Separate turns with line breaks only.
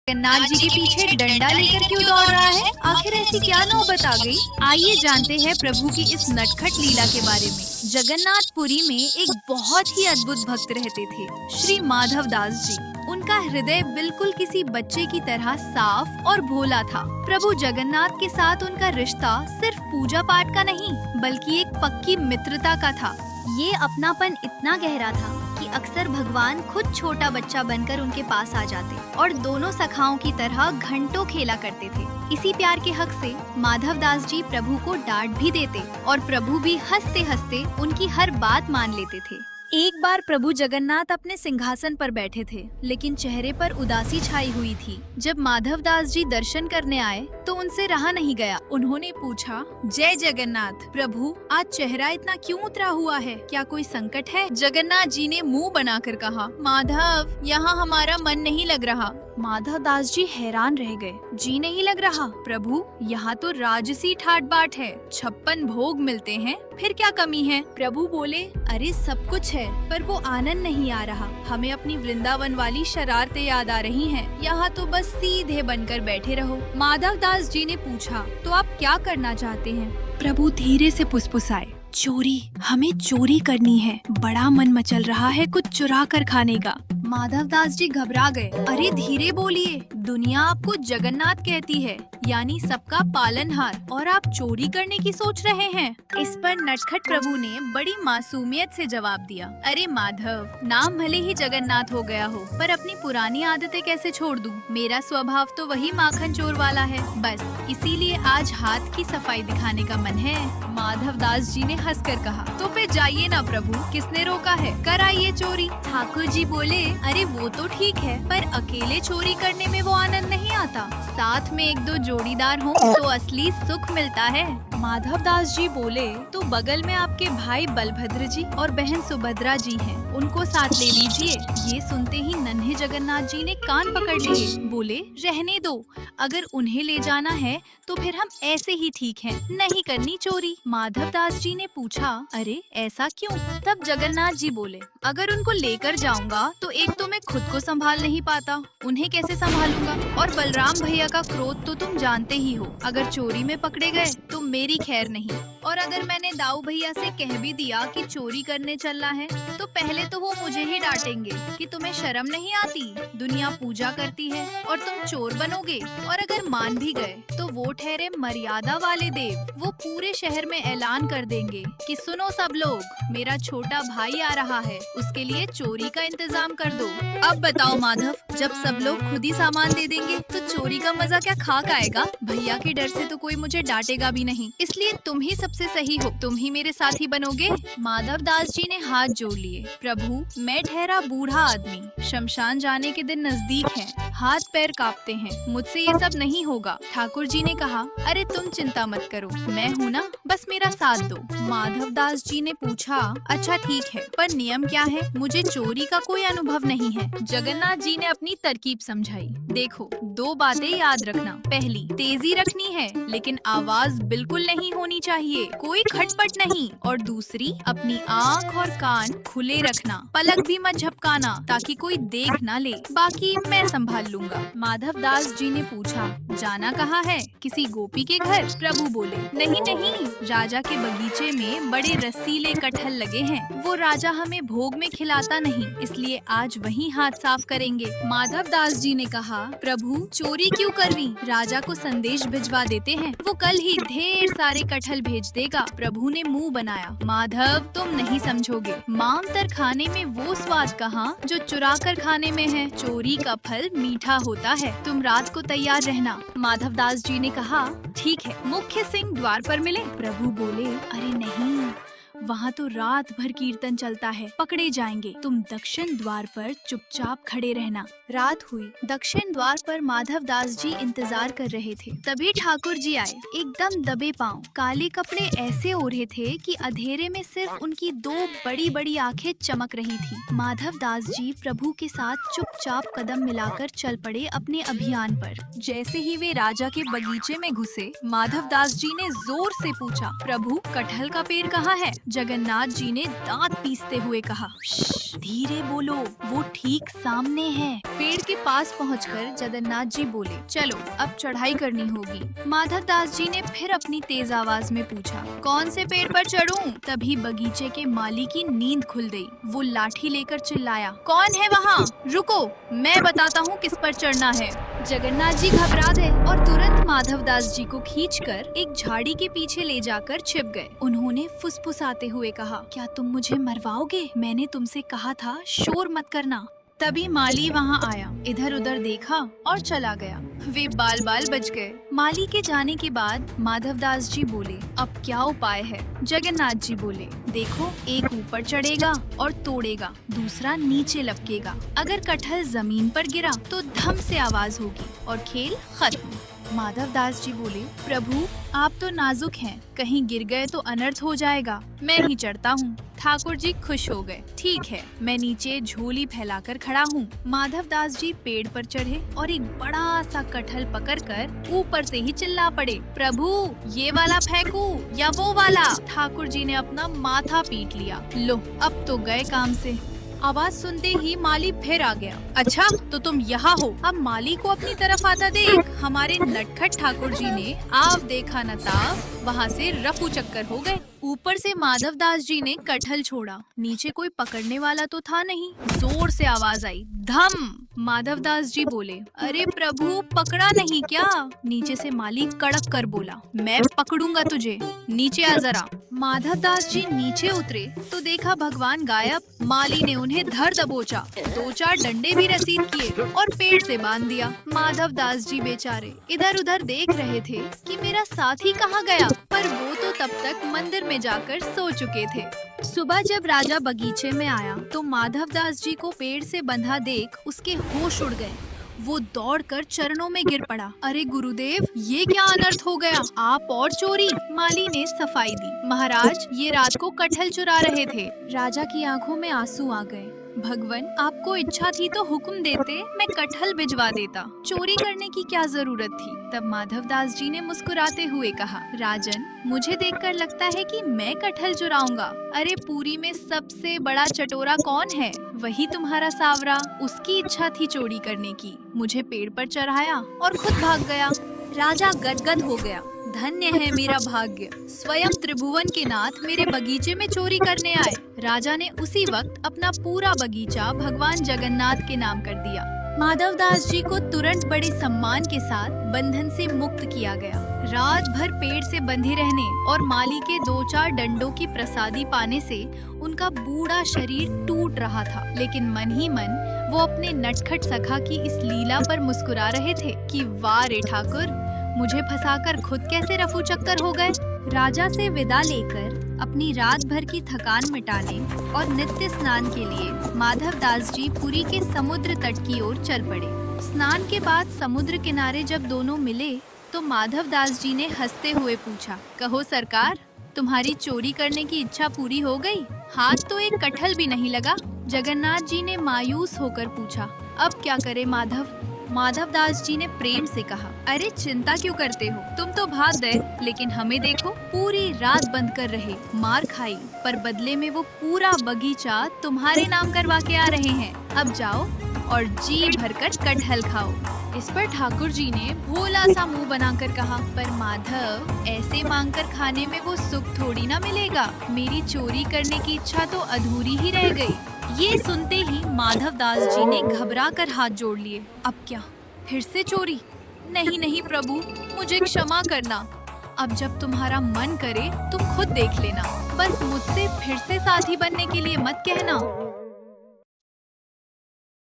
जगन्नाथ जी के पीछे डंडा लेकर क्यों दौड़ रहा है? आखिर ऐसी क्या नौबत आ गई? आइए जानते हैं प्रभु की इस नटखट लीला के बारे में। जगन्नाथपुरी में एक बहुत ही अद्भुत भक्त रहते थे, श्री माधव दास जी। उनका हृदय बिल्कुल किसी बच्चे की तरह साफ और भोला था। प्रभु जगन्नाथ के साथ उनका रिश्ता सिर्फ पूजा पाठ का नहीं, बल्कि एक पक्की मित्रता का था।
ये अपनापन इतना गहरा था कि अक्सर भगवान खुद छोटा बच्चा बनकर उनके पास आ जाते और दोनों सखाओं की तरह घंटों खेला करते थे। इसी प्यार के हक से माधव दास जी प्रभु को डांट भी देते और प्रभु भी हंसते हंसते उनकी हर बात मान लेते थे। एक बार प्रभु जगन्नाथ अपने सिंहासन पर बैठे थे, लेकिन चेहरे पर उदासी छाई हुई थी। जब माधव दास जी दर्शन करने आए तो उनसे रहा नहीं गया। उन्होंने पूछा, जय जगन्नाथ प्रभु, आज चेहरा इतना क्यों उतरा हुआ है? क्या कोई संकट है? जगन्नाथ जी ने मुंह बनाकर कहा, माधव, यहाँ हमारा मन नहीं लग रहा। माधव दास जी हैरान रह गए। जी नहीं लग रहा? प्रभु, यहाँ तो राजसी ठाट बाट है, 56 भोग मिलते हैं, फिर क्या कमी है? प्रभु बोले, अरे सब कुछ है, पर वो आनंद नहीं आ रहा। हमें अपनी वृंदावन वाली शरारतें याद आ रही हैं। यहाँ तो बस सीधे बनकर बैठे रहो। माधव दास जी ने पूछा, तो आप क्या करना चाहते हैं? प्रभु धीरे से फुसफुसाए, चोरी, हमें चोरी करनी है। बड़ा मन मचल रहा है कुछ चुरा कर खाने का। माधव दास जी घबरा गए। अरे धीरे बोलिए, दुनिया आपको जगन्नाथ कहती है, यानी सबका पालनहार, और आप चोरी करने की सोच रहे हैं। इस पर नटखट प्रभु ने बड़ी मासूमियत से जवाब दिया, अरे माधव, नाम भले ही जगन्नाथ हो गया हो, पर अपनी पुरानी आदतें कैसे छोड़ दूं? मेरा स्वभाव तो वही माखन चोर वाला है, बस इसीलिए आज हाथ की सफाई दिखाने का मन है। माधव दास जी ने हंसकर कहा, तो फिर जाइए ना प्रभु, किसने रोका है? कराइए चोरी। ठाकुर जी बोले, अरे वो तो ठीक है, पर अकेले चोरी करने में वो आनंद नहीं आता। साथ में एक दो जोड़ीदार हो तो असली सुख मिलता है। माधव दास जी बोले, तो बगल में आपके भाई बलभद्र जी और बहन सुभद्रा जी हैं, उनको साथ ले लीजिए। ये सुनते ही नन्हे जगन्नाथ जी ने कान पकड़ लिए। बोले, रहने दो, अगर उन्हें ले जाना है तो फिर हम ऐसे ही ठीक हैं, नहीं करनी चोरी। माधव दास जी ने पूछा, अरे ऐसा क्यों? तब जगन्नाथ जी बोले, अगर उनको लेकर जाऊंगा तो एक तो मैं खुद को संभाल नहीं पाता, उन्हें कैसे संभालूंगा? और बलराम भैया का क्रोध तो तुम जानते ही हो, अगर चोरी में पकड़े गए तो मेरी खैर नहीं। और अगर मैंने दाऊ भैया से कह भी दिया कि चोरी करने चलना है, तो पहले तो वो मुझे ही डांटेंगे कि तुम्हें शर्म नहीं आती, दुनिया पूजा करती है और तुम चोर बनोगे। और अगर मान भी गए तो वो ठहरे मर्यादा वाले देव, वो पूरे शहर में ऐलान कर देंगे कि सुनो सब लोग, मेरा छोटा भाई आ रहा है, उसके लिए चोरी का इंतजाम कर दो। अब बताओ माधव, जब सब लोग खुद ही सामान दे देंगे तो चोरी का मजा क्या खाक आएगा? भैया के डर से तो कोई मुझे डांटेगा भी नहीं, इसलिए तुम ही सबसे सही हो, तुम ही मेरे साथी बनोगे। माधव दास जी ने हाथ जोड़ लिए। प्रभु, मैं ठहरा बूढ़ा आदमी, शमशान जाने के दिन नजदीक है, हाथ पैर कांपते हैं, मुझसे ये सब नहीं होगा। ठाकुर जी ने कहा, अरे तुम चिंता मत करो, मैं हूँ ना, बस मेरा साथ दो। माधव दास जी ने पूछा, अच्छा ठीक है, पर नियम क्या है? मुझे चोरी का कोई अनुभव नहीं है। जगन्नाथ जी ने अपनी तरकीब समझाई। देखो, दो बातें याद रखना। पहली, तेजी रखनी है, लेकिन आवाज बिल्कुल नहीं होनी चाहिए, कोई खटपट नहीं। और दूसरी, अपनी आँख और कान खुले रखना, पलक भी मत झपकाना, ताकि कोई देख ना ले, बाकी मैं संभाल लूंगा। माधव दास जी ने पूछा, जाना कहाँ है? किसी गोपी के घर? प्रभु बोले, नहीं नहीं, राजा के बगीचे में बड़े रसीले कटहल लगे हैं, वो राजा हमें भोग में खिलाता नहीं, इसलिए आज वहीं हाथ साफ करेंगे। माधव दास जी ने कहा, प्रभु चोरी क्यों करवी? राजा को संदेश भिजवा देते हैं, वो कल ही ढेर सारे कटहल भेज देगा। प्रभु ने मुंह बनाया, माधव तुम नहीं समझोगे, मांग खाने में वो स्वाद कहाँ जो चुरा कर खाने में है। चोरी का फल मीठा होता है, तुम रात को तैयार रहना। माधव दास जी ने कहा, ठीक है, मुख्य सिंह द्वार पर मिले। प्रभु बोले, अरे नहीं, वहाँ तो रात भर कीर्तन चलता है, पकड़े जाएंगे, तुम दक्षिण द्वार पर चुपचाप खड़े रहना। रात हुई, दक्षिण द्वार पर माधव दास जी इंतजार कर रहे थे। तभी ठाकुर जी आए, एकदम दबे पांव, काले कपड़े ऐसे ओढ़े थे कि अंधेरे में सिर्फ उनकी दो बड़ी बड़ी आंखें चमक रही थी। माधव दास जी प्रभु के साथ चुपचाप कदम मिलाकर चल पड़े अपने अभियान पर। जैसे ही वे राजा के बगीचे में घुसे, माधव दास जी ने जोर से पूछा, प्रभु कटहल का पेड़ कहाँ है? जगन्नाथ जी ने दांत पीसते हुए कहा,
धीरे बोलो, वो ठीक सामने है। पेड़ के पास पहुंचकर जगन्नाथ जी बोले, चलो अब चढ़ाई करनी होगी। माधव दास जी ने फिर अपनी तेज आवाज में पूछा, कौन से पेड़ पर चढ़ूं? तभी बगीचे के माली की नींद खुल गई। वो लाठी लेकर चिल्लाया, कौन है वहाँ? रुको, मैं बताता हूँ किस पर चढ़ना है। जगन्नाथ जी घबरा गए और तुरंत माधव दास जी को खींचकर एक झाड़ी के पीछे ले जाकर छिप गए। उन्होंने फुसफुसाते हुए कहा, क्या तुम मुझे मरवाओगे? मैंने तुमसे कहा था शोर मत करना। तभी माली वहाँ आया, इधर उधर देखा और चला गया। वे बाल बाल बच गए। माली के जाने के बाद माधव दास जी बोले, अब क्या उपाय है? जगन्नाथ जी बोले, देखो, एक ऊपर चढ़ेगा और तोड़ेगा, दूसरा नीचे लपकेगा। अगर कटहल जमीन पर गिरा तो धम से आवाज होगी और खेल खत्म। माधव दास जी बोले, प्रभु आप तो नाजुक हैं, कहीं गिर गए तो अनर्थ हो जाएगा, मैं ही चढ़ता हूँ। ठाकुर जी खुश हो गए। ठीक है, मैं नीचे झोली फैलाकर खड़ा हूँ। माधव दास जी पेड़ पर चढ़े और एक बड़ा सा कटहल पकड़कर ऊपर से ही चिल्ला पड़े, प्रभु ये वाला फेंकू या वो वाला? ठाकुर जी ने अपना माथा पीट लिया। लो, अब तो गए काम से। आवाज सुनते ही माली फिर आ गया। अच्छा, तो तुम यहाँ हो? अब माली को अपनी तरफ आता देख हमारे नटखट ठाकुर जी ने आप देखा न ताब वहाँ से रफू चक्कर हो गए। ऊपर से माधव दास जी ने कटहल छोड़ा, नीचे कोई पकड़ने वाला तो था नहीं। जोर से आवाज आई, धम। माधव दास जी बोले, अरे प्रभु पकड़ा नहीं क्या? नीचे से माली कड़क कर बोला, मैं पकड़ूंगा तुझे, नीचे आ जरा। माधव दास जी नीचे उतरे तो देखा भगवान गायब। माली ने उन्हें धर दबोचा, 2-4 डंडे भी रसीद किए और पेड़ से बांध दिया। माधव दास जी बेचारे इधर उधर देख रहे थे कि मेरा साथी कहाँ गया, पर वो तो तब तक मंदिर में जाकर सो चुके थे। सुबह जब राजा बगीचे में आया तो माधव दास जी को पेड़ से बंधा देख उसके होश उड़ गए। वो दौड़कर चरणों में गिर पड़ा। अरे गुरुदेव, ये क्या अनर्थ हो गया? आप और चोरी? माली ने सफाई दी, महाराज ये रात को कटहल चुरा रहे थे। राजा की आंखों में आंसू आ गए। भगवान, आपको इच्छा थी तो हुक्म देते, मैं कटहल भिजवा देता, चोरी करने की क्या जरूरत थी? तब माधव दास जी ने मुस्कुराते हुए कहा, राजन मुझे देखकर लगता है कि मैं कटहल चुराऊंगा। अरे पुरी में सबसे बड़ा चटोरा कौन है? वही तुम्हारा सावरा। उसकी इच्छा थी चोरी करने की, मुझे पेड़ पर चढ़ाया और खुद भाग गया। राजा गदगद हो गया। धन्य है मेरा भाग्य, स्वयं त्रिभुवन के नाथ मेरे बगीचे में चोरी करने आए। राजा ने उसी वक्त अपना पूरा बगीचा भगवान जगन्नाथ के नाम कर दिया। माधव दास जी को तुरंत बड़े सम्मान के साथ बंधन से मुक्त किया गया। रात भर पेड़ से बंधे रहने और माली के 2-4 डंडों की प्रसादी पाने से उनका बूढ़ा शरीर टूट रहा था, लेकिन मन ही मन वो अपने नटखट सखा की इस लीला पर मुस्कुरा रहे थे कि वाह रे ठाकुर, मुझे फंसाकर खुद कैसे रफू चक्कर हो गए। राजा से विदा लेकर अपनी रात भर की थकान मिटाने और नित्य स्नान के लिए माधव दास जी पुरी के समुद्र तट की ओर चल पड़े। स्नान के बाद समुद्र किनारे जब दोनों मिले तो माधव दास जी ने हंसते हुए पूछा, कहो सरकार, तुम्हारी चोरी करने की इच्छा पूरी हो गई? हाथ तो एक कटहल भी नहीं लगा। जगन्नाथ जी ने मायूस होकर पूछा, अब क्या करे माधव? माधव दास जी ने प्रेम से कहा, अरे चिंता क्यों करते हो, तुम तो भाग गए, लेकिन हमें देखो, पूरी रात बंद कर रहे, मार खाई, पर बदले में वो पूरा बगीचा तुम्हारे नाम करवा के आ रहे हैं। अब जाओ और जी भरकर कटहल खाओ। इस पर ठाकुर जी ने भोला सा मुंह बनाकर कहा, पर माधव, ऐसे मांगकर खाने में वो सुख थोड़ी ना मिलेगा। मेरी चोरी करने की इच्छा तो अधूरी ही रह गई। ये सुनते ही माधव दास जी ने घबराकर हाथ जोड़ लिए। अब क्या, फिर से चोरी? नहीं नहीं प्रभु, मुझे क्षमा करना। अब जब तुम्हारा मन करे तुम खुद देख लेना, बस मुझसे फिर से साथी बनने के लिए मत कहना।